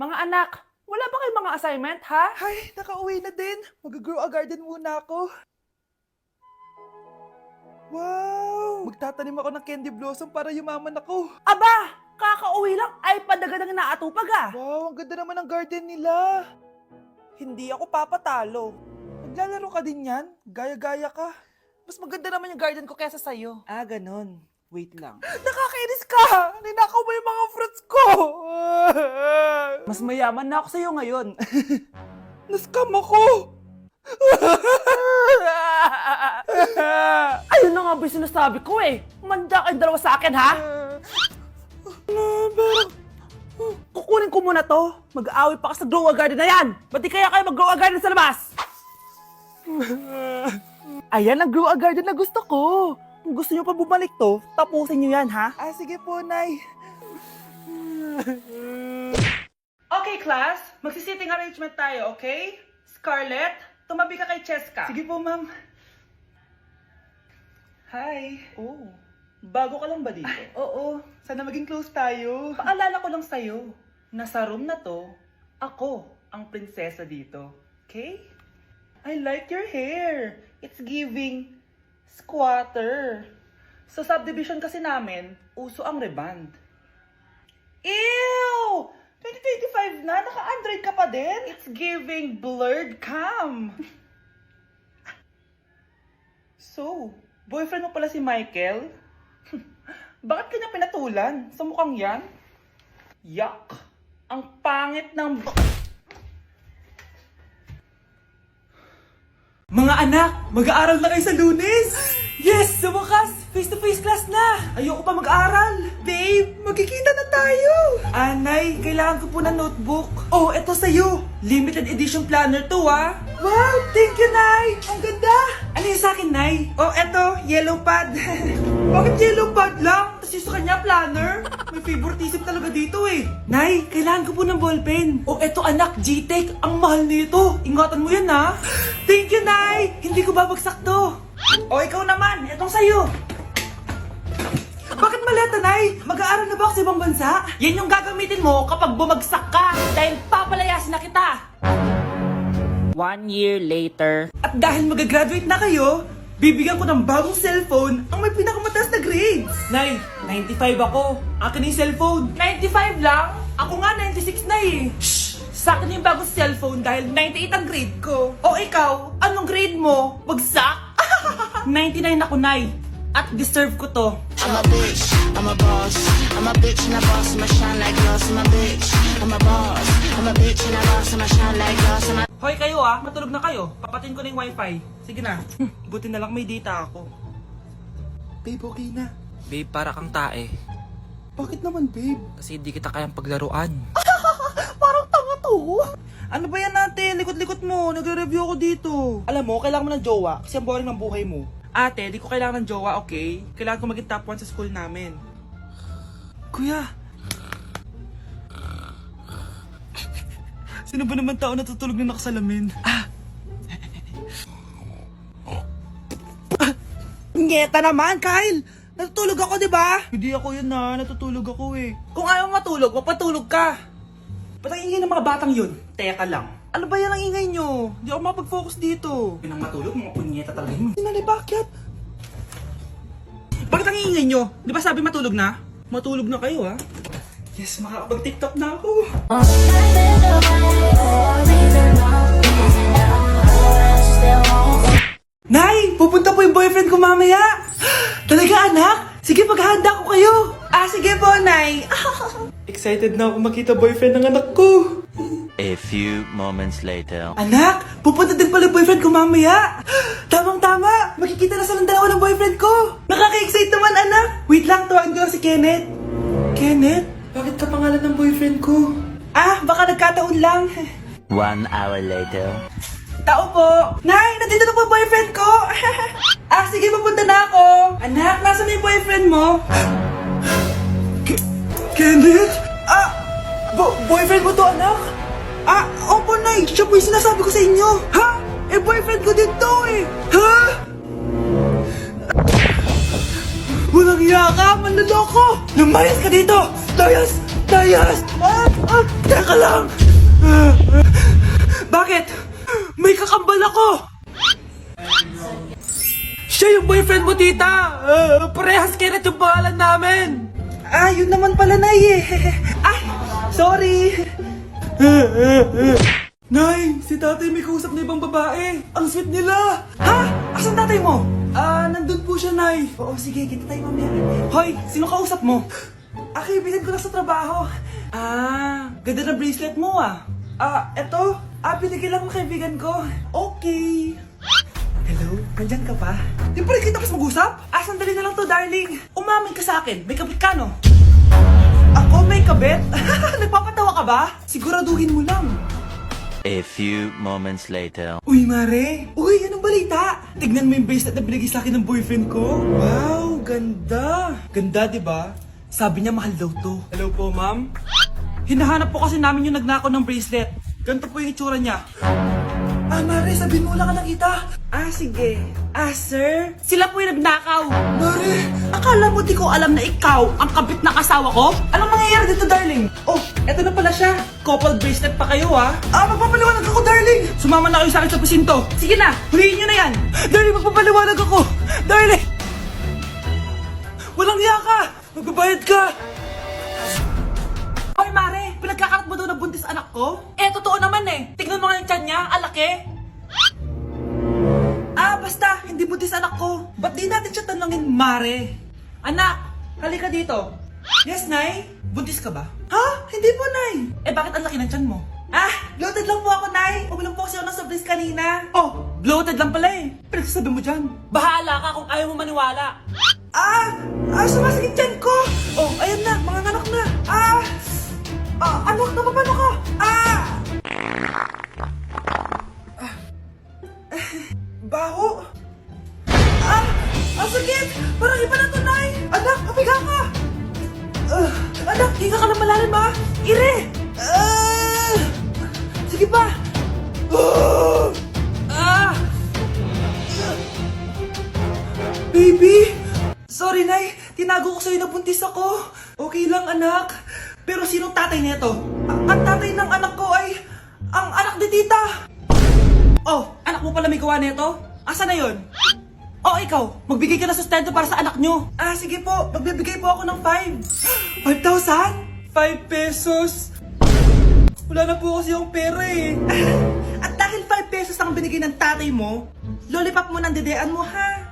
Mga anak, wala ba kayong mga assignment, ha? Ay, nakauwi na din. Mag-grow a garden muna ako. Wow! Magtatanim ako ng candy blossom para yumaman ako. Aba, kakauwi lang ay padagadang naatupag ah. Wow, ang ganda naman ng garden nila. Hindi ako papatalo. Maglalaro ka din yan? Gaya-gaya ka. Mas maganda naman yung garden ko kaysa sa'yo. Ah, ganon. Wait lang. Nakakainis ka! Ninakaw mo yung mga fruits ko! Mas mayaman na ako sa'yo ngayon. Nascam ako! Ayun na nga ba yung sinasabi ko eh. Manda kayong dalawa sa akin, ha? Kukunin ko muna to. Mag-aaway pa ka sa grow a garden na yan. Ba't di kaya kayo mag-grow a garden sa labas? Ayan ang grow a garden na gusto ko. Kung gusto nyo pa bumalik to, tapusin nyo yan, ha? Ah, sige po, Nay. Okay, class. Magsisitting arrangement tayo, okay? Scarlett, tumabi ka kay Cheska. Sige po, ma'am. Hi. Oh, bago ka lang ba dito? Oo, sana maging close tayo. Paalala ko lang sa'yo, na sa room na to, ako ang prinsesa dito. Okay? I like your hair. It's giving squatter. Sa subdivision kasi namin, uso ang reband. Ew! 2025 na, naka-Android ka pa din? It's giving blurred cam. So, boyfriend mo pala si Michael? Bakit kanya pinatulan? Sa mukhang yan? Yuck! Ang pangit ng... Mga anak, mag-aaral na kayo sa Lunes! Yes! Sa wakas! Face-to-face class na! Ayoko pa mag-aaral! Babe, magkikita na tayo! Anay, kailangan ko po ng notebook. Oh, eto sa'yo! Limited edition planner to, ah! Wow! Thank you, Nay! Ang ganda! Ano yung sa'kin, Nay? Oh, eto, yellow pad. Bakit yellow pad lang? Tapos yung sa kanya, planner? May favoritism talaga dito eh. Nay, kailangan ko po ng ballpen. Oh, eto anak, G-Tech. Ang mahal nito. Ingatan mo yan, ha? Thank you, Nay! Hindi ko babagsak to. O, ikaw naman. Etong sa'yo. Bakit maleta, Nay? Mag-aaral na ba ako sa ibang bansa? Yan yung gagamitin mo kapag bumagsak ka dahil papalayasin na kita. 1 year later. At dahil mag-graduate na kayo, bibigyan ko ng bagong cellphone ang may pinakamataas na grades. Nay, 95 ako. Akin yung cellphone. 95 lang? Ako nga, 96 na eh. Shh! Sa akin yung bagong cellphone dahil 98 ang grade ko. O ikaw, anong grade mo? Bagsak? 99 ako, Nay. At deserve ko to. I'm a bitch, I'm a boss. I'm a bitch and a boss, I'ma shine like glass. I'm a bitch, I'm a boss. I'm a bitch and a boss, I'ma shine like glass. I'm a Hoy kayo ah, matulog na kayo. Papatin ko na yung wifi. Sige na. Buti na lang may data ako. Babe, okay na. Babe, para kang tae. Bakit naman, babe? Kasi hindi kita kayang paglaruan. Parang tanga to. Ano ba yan natin? Likot-likot mo. Nagre-review ako dito. Alam mo, kailangan mo ng jowa kasi ang boring ng buhay mo. Ate, di ko kailangan ng jowa, okay? Kailangan ko maging top 1 sa school namin. Kuya! Sino ba naman tao natutulog na nakasalamin? Ngeta naman, Kyle! Natutulog ako, di ba? Hindi ako yun na, natutulog ako eh. Kung ayaw matulog, magpatulog ka. Ba't ang ingay ng mga batang yun? Teka lang. Ano ba yan ang ingay nyo? Hindi ako mapag-focus dito. Pinang matulog, mga punyeta talaga yun. Sinali, bakit? Bakit ang ingay nyo? Di ba sabi matulog na? Matulog na kayo, ha? Yes, makakapag-tiktok na ako. Nay! Pupunta po yung boyfriend ko mamaya! Talaga, anak? Sige, paghahanda ko kayo! Ah, sige po, Nay! Excited na ako makita boyfriend ng anak ko! A few moments later. Anak! Pupunta din pala yung boyfriend ko mamaya! Tamang-tama! Makikita na silang dalawa ng boyfriend ko! Nakaka-excite naman, anak! Wait lang, tuwagin ko lang si Kenneth. Kenneth? Bakit ka pangalan ng boyfriend ko? Ah, baka nagkataon lang. 1 hour later. Tao po! Nay, nandito na po yung boyfriend ko! Ah, sige, papunta na ako! Anak, nasa na yung boyfriend mo? Kenneth? Ah! Boyfriend mo to, anak? Ah, opo, Nay! Siya po yung sinasabi ko sa inyo! Ha? Eh, boyfriend ko din to eh! Ha? Walang iya ka! Manloloko! Lumayas ka dito! Layas! Layas! Teka lang! Bakit? May kakambal ako! Siya yung boyfriend mo, tita! Parehas Kenneth yung pangalan namin! Yun naman pala, Nay eh. Ay, sorry. Nay, si tatay may kausap na ibang babae. Ang sweet nila! Ha? Asan tatay mo? Nandun po siya, Nay. Oo, sige, kita tayo mamaya. Hoy, sino kausap mo? Kaibigan ko lang sa trabaho. Ganda na bracelet mo ah. Eto. Binigay lang ng kaibigan ko. Okay. Hello? Nandyan ka pa? Di pa rin kita mas mag-usap? Sandali na lang to, darling. Umamin ka sa akin. May kabit ka, no? Ako may kabit? Nagpapatawa ka ba? Siguraduhin mo lang. A few moments later. Uy, Mare! Uy, anong balita? Tignan mo yung bracelet na binigay sa akin ng boyfriend ko. Wow, ganda! Ganda, di ba? Sabi niya mahal daw to. Hello po, ma'am? Hinahanap po kasi namin yung nagnakaw ng bracelet. Ganito po yung itsura niya. Mare, sabihin mo lang ka nakita. Sige. Sir? Sila po yung nagnakaw. Mare! Akala mo di ko alam na ikaw ang kabit ng asawa ko? Anong mangyayari dito, darling? Oh, eto na pala siya. Couple bracelet pa kayo, ah. Magpapaliwanag ako, darling! Sumama na kayo sa akin sa presinto. Sige na, huliin nyo na yan. Darling, magpapaliwanag ako! Darling! Walang hiya ka! Magbabayad ka! Hoy, Mare, pinagkakarat mo daw na buntis anak ko? Totoo naman eh. Tignan mo nga yung tiyan niya, alaki. Basta, hindi buntis anak ko. Ba't di natin siya tanongin, Mare? Anak, halika dito. Yes, Nay? Buntis ka ba? Ha? Hindi po, Nay. Bakit ang laki ng tiyan mo? Bloated lang po ako, Nay. Uminom po kasi ako ng sobris kanina. Oh, bloated lang pala eh. Pinagsasabi mo dyan. Bahala ka kung ayaw mo maniwala. Sumasakit dyan ko! Oh, ayun na, mga anak na. Anak, napapano ka? Baho! Ang sakit! Parang iba na to, Nay. Anak, papiga ka! Anak, hinga ka na malalim, ha? Ire! Sige pa! Baby! Sorry, Nay. Tinago ko sa'yo na buntis ako. Okay lang, anak. Pero sinong tatay nito? Ang tatay ng anak ko ay ang anak ni tita. Oh, anak mo pala may gawa nito? Asa na yon? Oh, ikaw, magbigay ka na sustento para sa anak nyo. Sige po. Magbibigay po ako ng 5. 5,000? 5 pesos. Wala na po kasi yung pera eh. At dahil 5 pesos ang binigay ng tatay mo, lollipop mo ng dedean mo, ha?